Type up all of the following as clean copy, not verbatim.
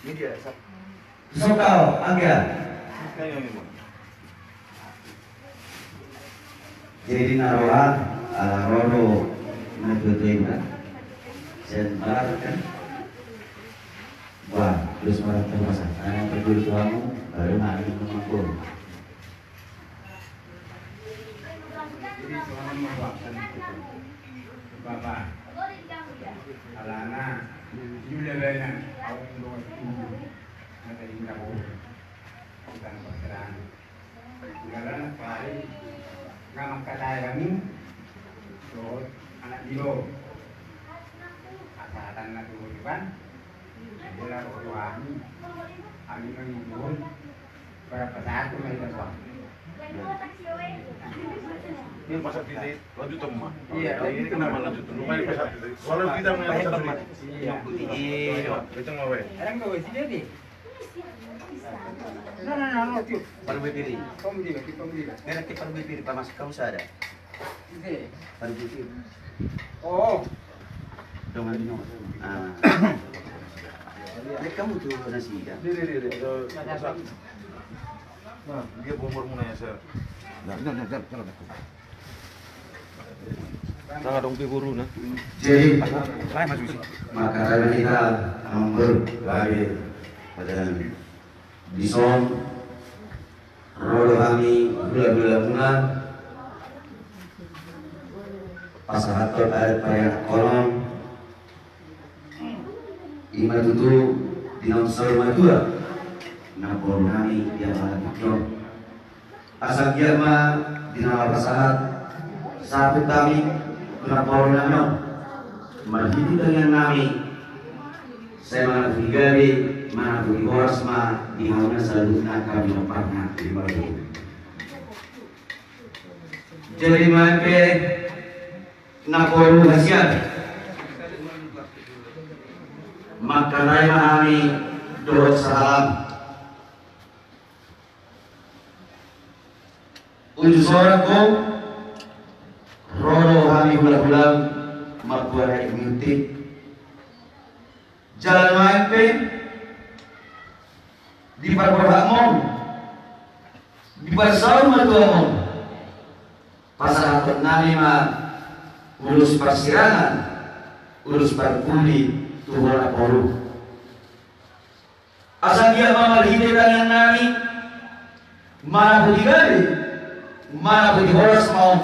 Media. Sokal, Angga. Jadi di naruhan, rodo menutupi kan, sen malah kan, wah terus malah terpaksa. Karena peduli kamu baru nanti mengumpul. Jadi selama membuatkan itu, Bapak, Alana, Julia Bena, awak dua itu, nanti indah boleh, bukan perkiraan. Karena kali ngamak kata kami, terus anak Dilo, asal anak dulu kan, dia orang kami mengimbun berapa saat itu mereka buat. Ini pasar titik lanjut semua. Iya, ini kenapa lanjut? Lumayan pasar titik. Soalnya kita punya pasar titik. Iya, itu mau weh. Ada nggak wes jadi? No, tío. Parbipiri. Kamu dia. Karena ke parbipiri pamas kau sada. Ini. Parbipiri. Oh. Dongan dino. Ah. Kamu tuh nasi kan? Diri. Nah, dia umur mulai saya. Jangan. Jangan dong buru nah. Jadi Lain masuk sih. maka karena kita memberi bagi pada bison rodo kami gula-gula bunga pasahat terkait pada kolom ima tutu dinam madura napor kami yang ada asal kiama dinam pasahat satu kami napor kami marhiti dengan nami saya mana tigari mana budi warsma di halnya selanjutnya kami mempatna di baru jadi make naporu hasiat maka naima kami doa salam uji soraku rodo kami bulan-bulan markuara imuntik jalan main di perberakmon di pasal matuamon pasal atau nalima urus persirangan urus perkuli Tuhan apolu asal dia memalihkan yang nami mana putih gari mana putih horas mau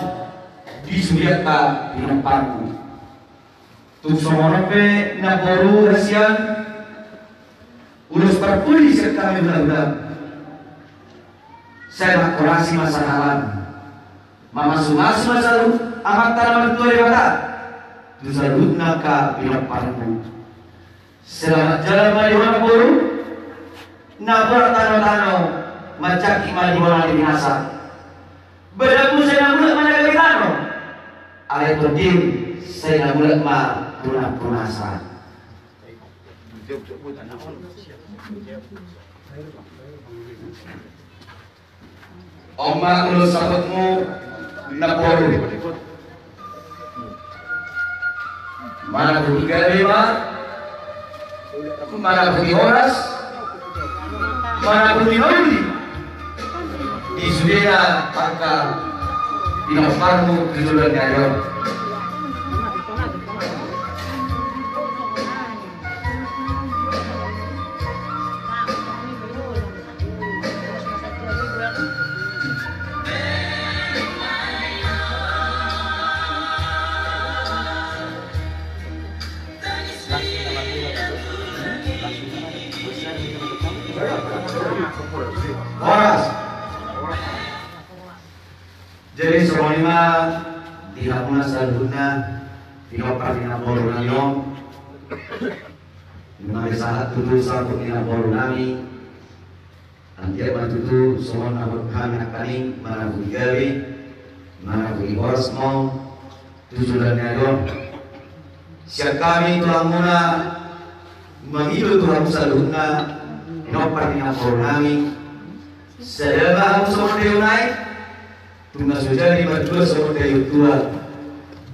disuriatkan di depanku tuk somonope naporu hasian urus perpuli serta kami benar-benar saya makurasi masa halan mama sumasi masa lu amat tanaman tua dewata tusalud naka pinaparku selamat jalan maliwana buru nabur tano-tano macaki maliwana di binasa bedamu saya nabulat mana kebitano alai terdim saya nabulat ma punah-punasa Oma ulus sahabatmu naporu mana budi galima mana budi horas mana budi noli di sudena maka dinoparmu kejulan gayon horas. Jadi semuanya dihapuna selanjutnya dinopar dinapor nanyong mengenai saat tutu satu dinapor nami nanti apa tutu semua napor kami akaning mana budi gawi mana budi horas mau tujuan nanyong siap kami tulang muna mengilu tulang selanjutnya dinopar dinapor nami sedang semua naik tunggal sujadi berdua seperti tua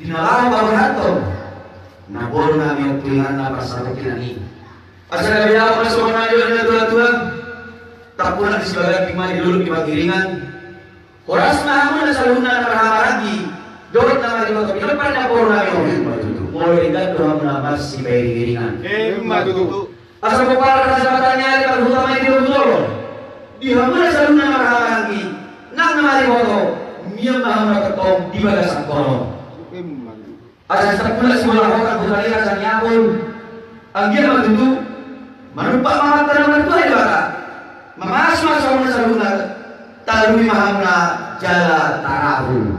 di dalam baru hatong nabor nami tulingan apa satu kinani Asal bila orang semua najo dan tuan-tuan, tak pula di sebagian lima di dulu di Giringan. Horas mahamun saluna marhamaragi, dorot nama di waktu itu pada corona itu. Mulai kan doa menapas si bayi Giringan. Madu. Asal kepala rasa matanya di pada utama di dulu. Di hamuna saluna marhamaragi, nak nama di waktu, miam mahamuna ketong di bagasan kono. Asal tak pula si bola orang bukan rasa nyapun. Anggia madu manumpak mahat tanaman itu ada baka memasuk sama saluna talui mahamna jala tarahu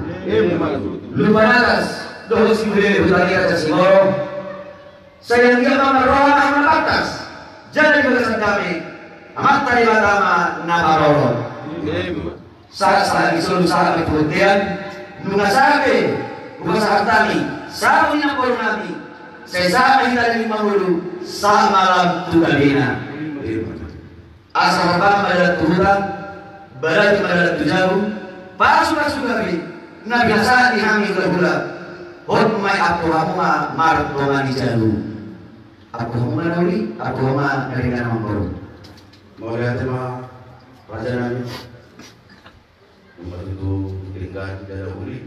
lupa nakas doh simbele hutani raja singoro sayang dia mama roha mahamna patas jala di bagasan kami amat tadi batama nabaroro saat isolu saat berputian nunga sabe bukan saat tani sabu yang baru nabi saya saat kita lima hulu saat malam tugalina asal bang pada turun barat pada tujaru pasu gabi nabi saat dihami gula hot mai aku hamma mar dongan di jalu aku hamma nauli aku hamma dari nama baru Mau lihat tema raja nabi umat itu tinggal dari uli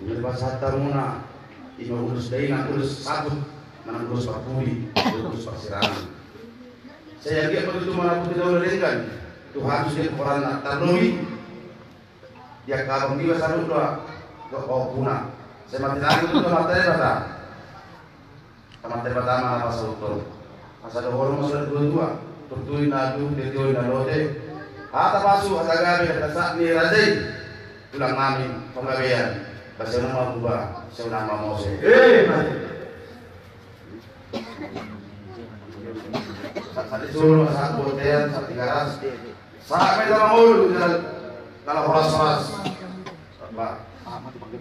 melepas hatar muna imam urus daina urus sabut mana urus pakuli urus pasirangan saya yakin begitu mana pun tidak boleh kan Tuhan sudah orang nak terlui dia kalau dia selalu doa doa punah saya mati lagi itu materi pada materi pertama apa soal masa ada orang masuk dua tertuin nadu tertuin nalote Hata pasu hata gabi hata saat ni radai tulang mami penggawean bahasa nama buba saya nama Mose saat disuruh saat botean saat tigaras sampai dalam ulu kalau horas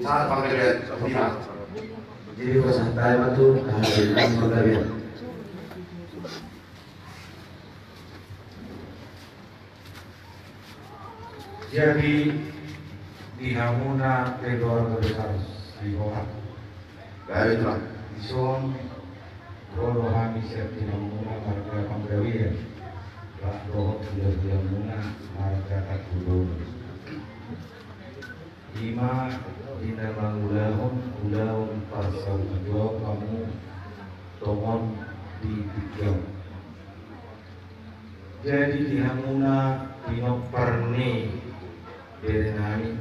saat penggawean jadi santai waktu hasilkan penggawean. Jadi di hamuna kedua besar di bawah. Baik lah. Ison kalau kami siap di hamuna marga penggawian, lah roh sudah di hamuna marga takudun. Lima di nama ulahun parsau kedua kamu tomon di tiga. Jadi di hamuna dinoparni dari nami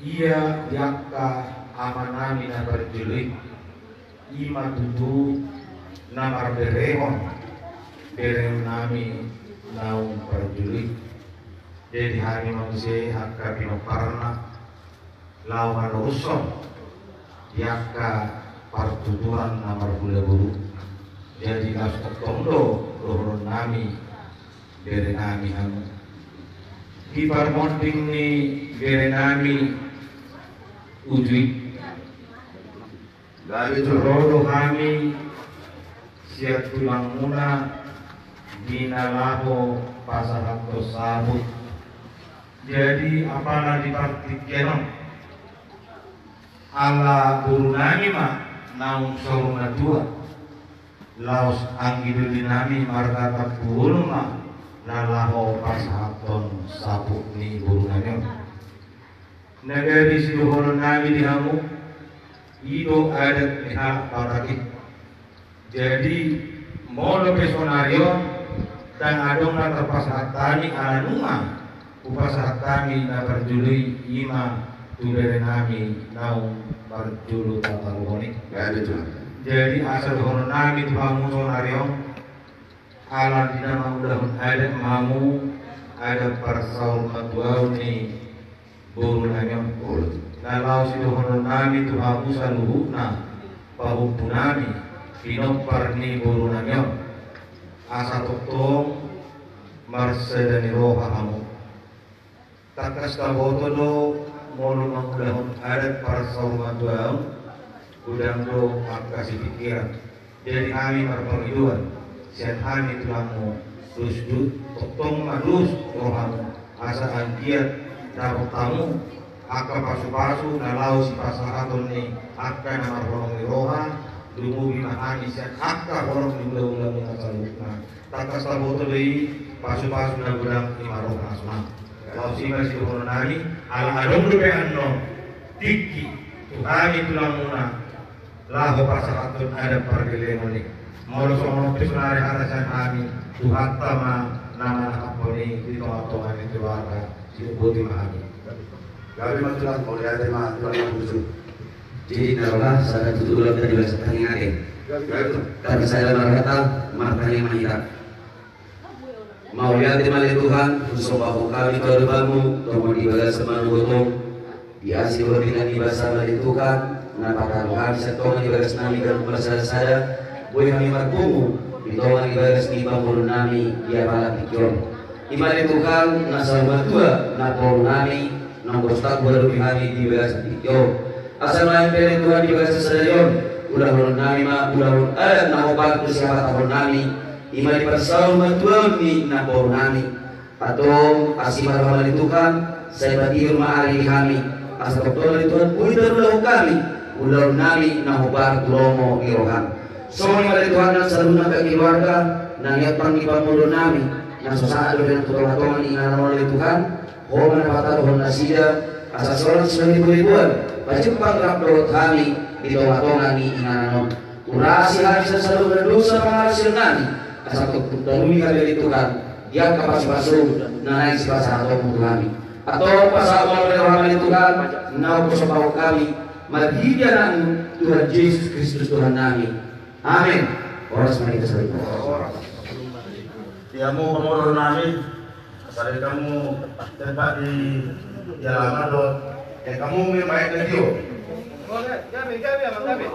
ia yakka amanami na berjulit ima tutu namar berehon dari nami naung berjulit jadi hari manusia hakka pinoparna lawan ruson yakka partuturan namar bulu jadi nasut tondo rohon nami dari nami hamu di parmonting ni gerenami ujui Gabi tu rodo kami siap tulang muna dinalaho pasaranto sabut jadi apalah di partik kenom ala burunami mah naung soruna dua laos anggidu dinami marga tapul mah nalaho pasahaton sapuk ni burunganyo nagari siluhon nami dihamu ido adat niha parakit jadi molo pesonaryo dan adong na terpasahatani alanunga upasahatani na berjului ima tudere nami naung berjulu tataruni Gabi tu jadi asal hono nami tuhamu sonaryo alam di nama udahun ada mamu ada parsaul matuau ni burunanya kalau si dohon nami tu hamu saluhuna pahupu nami pinopar ni burunanya asa toktong marsedani roha hamu takas kaboto do molu udahun ada parsaul matuau udang do akasi pikiran jadi kami marpangiduan sian kami tulamu rusdut totong madus rohamu asa antiat dapat tamu akka pasu-pasu nalau si pasaraton ni akka namar rolong roha dumugi mahani siya hakka horok di ulang-ulang yang kasalukna takas taboto bei pasu-pasu na gudang imarok asma kalau sima si horonari ala adong lupe anno tiki tuhani tulang muna laho pasakatun ada pergelengan ni moro sono pesunari atasan kami tuhan tama nama kaponi di tengah-tengah itu warga si boti mahani Gabi matulang kalau ada mah tulang yang busuk. Jadi narolah saya tutup ulang tadi bahasa tanya karena saya berkata matanya mahita mau lihat dimana Tuhan usobahu kami korbanmu tomo dibaga semanu gotong diasih berbilang dibasa balik Tuhan napakah kami setongan dibaga senami dan bersada-sada boy kami markumu ditongan dibaga seni bangun nami dia balap pikir dimana Tuhan nasal batua napol nami nomor stak baru kami dibaga pikir asal main pilih Tuhan dibaga sesadayon udah nami ma udah ada nahobat siapa tahun nami ima di persau matuan ni napor nami atau asih marhaban itu kan saya bagi rumah hari kami asal betul itu kan udah kami udah nami nahobat lomo irohan semua dari Tuhan dan seluruh keluarga dan lihat panggilan mulut nami yang susah dengan tolong-tolong ingat oleh Tuhan homan patah homan nasida asal seorang sebagai ribuan bacip panggilan doa kami di tolong-tolong ingat urasi hari selalu berdosa penghasil nami asal kami dari Tuhan dia kapas masuk naik sebasa atau kami atau pasal mau dari Tuhan nau bersama kami marhidian Tuhan Yesus Kristus Tuhan nami amin orang semua kita saling Ya mau pemurun nami asal kamu tempat di halaman kamu main baik lagi yo. Gabi, Gabi, Gabi.